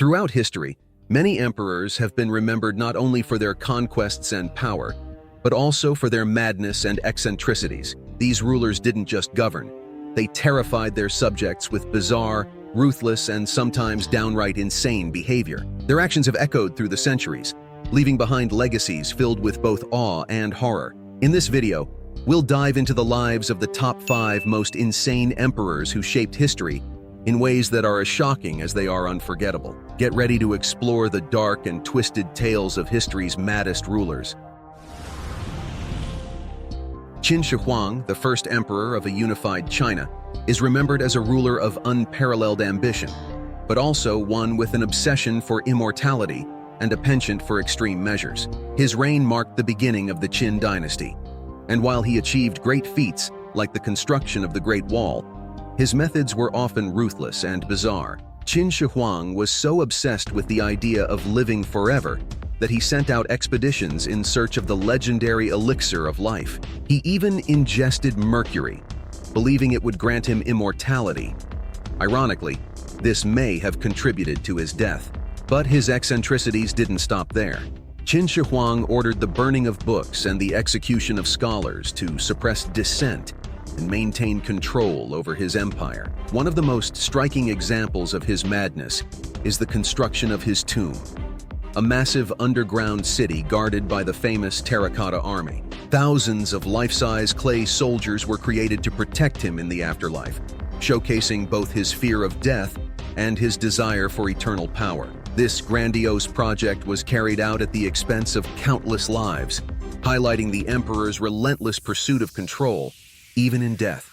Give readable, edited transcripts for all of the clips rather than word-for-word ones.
Throughout history, many emperors have been remembered not only for their conquests and power, but also for their madness and eccentricities. These rulers didn't just govern. They terrified their subjects with bizarre, ruthless, and sometimes downright insane behavior. Their actions have echoed through the centuries, leaving behind legacies filled with both awe and horror. In this video, we'll dive into the lives of the top 5 most insane emperors who shaped history in ways that are as shocking as they are unforgettable. Get ready to explore the dark and twisted tales of history's maddest rulers. Qin Shi Huang, the first emperor of a unified China, is remembered as a ruler of unparalleled ambition, but also one with an obsession for immortality and a penchant for extreme measures. His reign marked the beginning of the Qin dynasty, and while he achieved great feats like the construction of the Great Wall, his methods were often ruthless and bizarre. Qin Shi Huang was so obsessed with the idea of living forever that he sent out expeditions in search of the legendary elixir of life. He even ingested mercury, believing it would grant him immortality. Ironically, this may have contributed to his death. But his eccentricities didn't stop there. Qin Shi Huang ordered the burning of books and the execution of scholars to suppress dissent and maintain control over his empire. One of the most striking examples of his madness is the construction of his tomb, a massive underground city guarded by the famous terracotta army. Thousands of life-size clay soldiers were created to protect him in the afterlife, showcasing both his fear of death and his desire for eternal power. This grandiose project was carried out at the expense of countless lives, highlighting the emperor's relentless pursuit of control, even in death.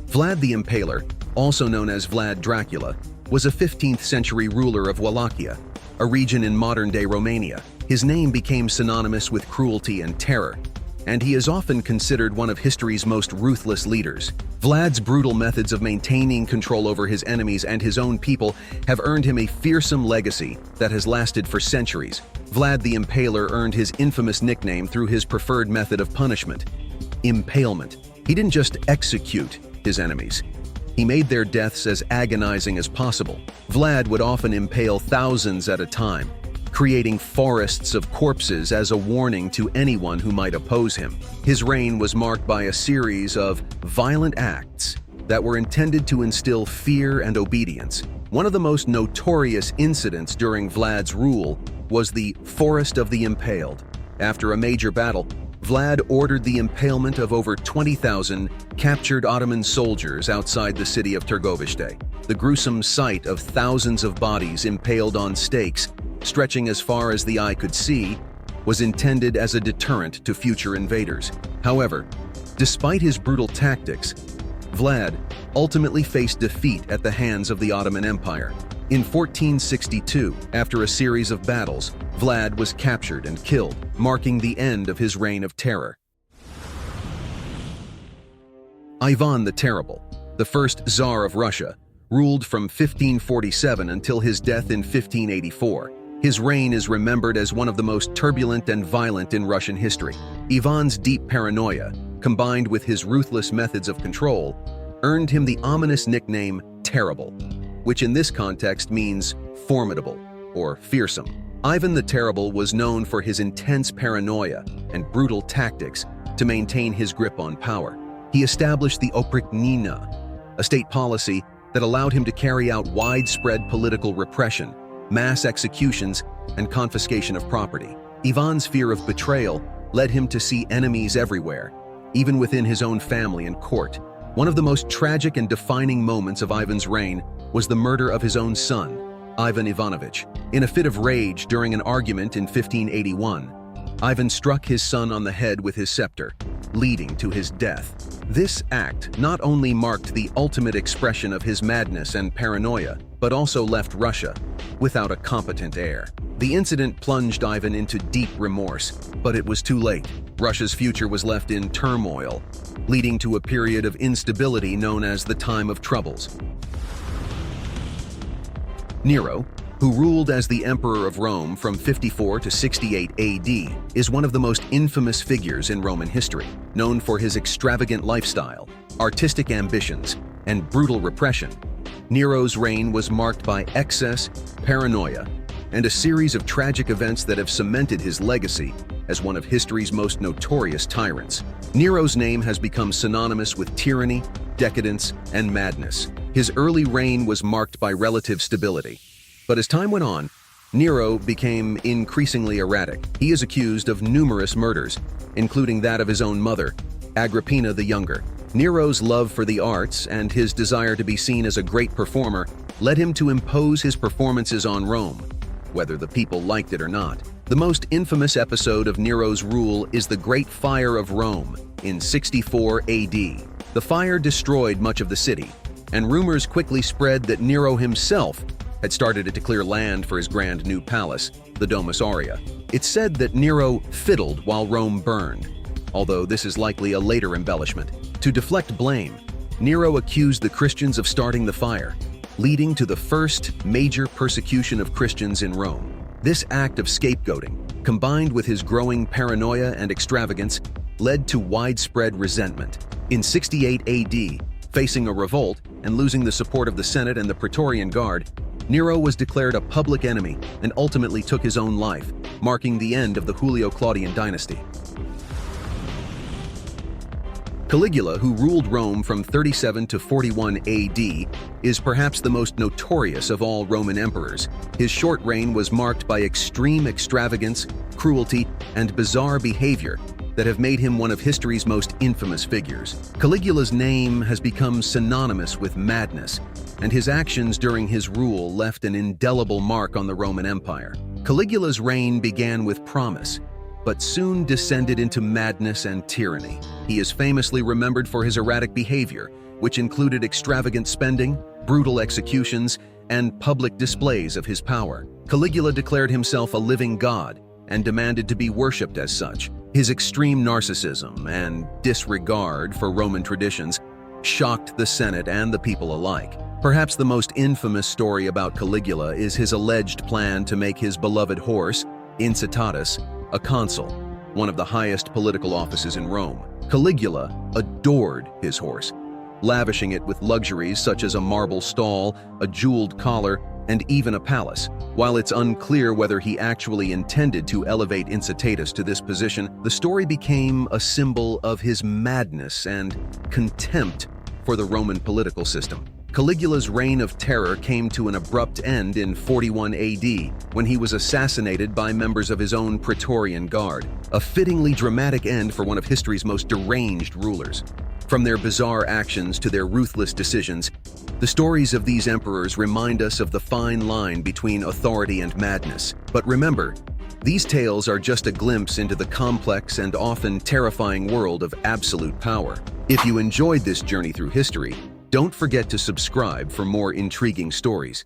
Vlad the Impaler, also known as Vlad Dracula, was a 15th century ruler of Wallachia, a region in modern-day Romania. His name became synonymous with cruelty and terror, and he is often considered one of history's most ruthless leaders. Vlad's brutal methods of maintaining control over his enemies and his own people have earned him a fearsome legacy that has lasted for centuries. Vlad the Impaler earned his infamous nickname through his preferred method of punishment: impalement. He didn't just execute his enemies. He made their deaths as agonizing as possible. Vlad would often impale thousands at a time, creating forests of corpses as a warning to anyone who might oppose him. His reign was marked by a series of violent acts that were intended to instill fear and obedience. One of the most notorious incidents during Vlad's rule was the Forest of the Impaled. After a major battle, Vlad ordered the impalement of over 20,000 captured Ottoman soldiers outside the city of Târgoviște. The gruesome sight of thousands of bodies impaled on stakes, stretching as far as the eye could see, was intended as a deterrent to future invaders. However, despite his brutal tactics, Vlad ultimately faced defeat at the hands of the Ottoman Empire. In 1462, after a series of battles, Vlad was captured and killed, marking the end of his reign of terror. Ivan the Terrible, the first Tsar of Russia, ruled from 1547 until his death in 1584. His reign is remembered as one of the most turbulent and violent in Russian history. Ivan's deep paranoia, combined with his ruthless methods of control, earned him the ominous nickname Terrible, which in this context means formidable or fearsome. Ivan the Terrible was known for his intense paranoia and brutal tactics to maintain his grip on power. He established the Oprichnina, a state policy that allowed him to carry out widespread political repression, mass executions, and confiscation of property. Ivan's fear of betrayal led him to see enemies everywhere, even within his own family and court. One of the most tragic and defining moments of Ivan's reign was the murder of his own son, Ivan Ivanovich. In a fit of rage during an argument in 1581, Ivan struck his son on the head with his scepter, leading to his death. This act not only marked the ultimate expression of his madness and paranoia, but also left Russia without a competent heir. The incident plunged Ivan into deep remorse, but it was too late. Russia's future was left in turmoil, leading to a period of instability known as the Time of Troubles. Nero, who ruled as the Emperor of Rome from 54 to 68 AD, is one of the most infamous figures in Roman history, known for his extravagant lifestyle, artistic ambitions, and brutal repression. Nero's reign was marked by excess, paranoia, and a series of tragic events that have cemented his legacy as one of history's most notorious tyrants. Nero's name has become synonymous with tyranny, decadence, and madness. His early reign was marked by relative stability. But as time went on, Nero became increasingly erratic. He is accused of numerous murders, including that of his own mother, Agrippina the Younger. Nero's love for the arts and his desire to be seen as a great performer led him to impose his performances on Rome, whether the people liked it or not. The most infamous episode of Nero's rule is the Great Fire of Rome in 64 AD. The fire destroyed much of the city, and rumors quickly spread that Nero himself had started to clear land for his grand new palace, the Domus Aurea. It's said that Nero fiddled while Rome burned, although this is likely a later embellishment. To deflect blame, Nero accused the Christians of starting the fire, leading to the first major persecution of Christians in Rome. This act of scapegoating, combined with his growing paranoia and extravagance, led to widespread resentment. In 68 AD, facing a revolt and losing the support of the Senate and the Praetorian Guard, Nero was declared a public enemy and ultimately took his own life, marking the end of the Julio-Claudian dynasty. Caligula, who ruled Rome from 37 to 41 AD, is perhaps the most notorious of all Roman emperors. His short reign was marked by extreme extravagance, cruelty, and bizarre behavior that have made him one of history's most infamous figures. Caligula's name has become synonymous with madness, and his actions during his rule left an indelible mark on the Roman Empire. Caligula's reign began with promise, but soon descended into madness and tyranny. He is famously remembered for his erratic behavior, which included extravagant spending, brutal executions, and public displays of his power. Caligula declared himself a living god and demanded to be worshipped as such. His extreme narcissism and disregard for Roman traditions shocked the Senate and the people alike. Perhaps the most infamous story about Caligula is his alleged plan to make his beloved horse, Incitatus, a consul, one of the highest political offices in Rome. Caligula adored his horse, lavishing it with luxuries such as a marble stall, a jeweled collar, and even a palace. While it's unclear whether he actually intended to elevate Incitatus to this position, the story became a symbol of his madness and contempt for the Roman political system. Caligula's reign of terror came to an abrupt end in 41 AD when he was assassinated by members of his own Praetorian Guard, a fittingly dramatic end for one of history's most deranged rulers. From their bizarre actions to their ruthless decisions, the stories of these emperors remind us of the fine line between authority and madness. But remember, these tales are just a glimpse into the complex and often terrifying world of absolute power. If you enjoyed this journey through history, don't forget to subscribe for more intriguing stories.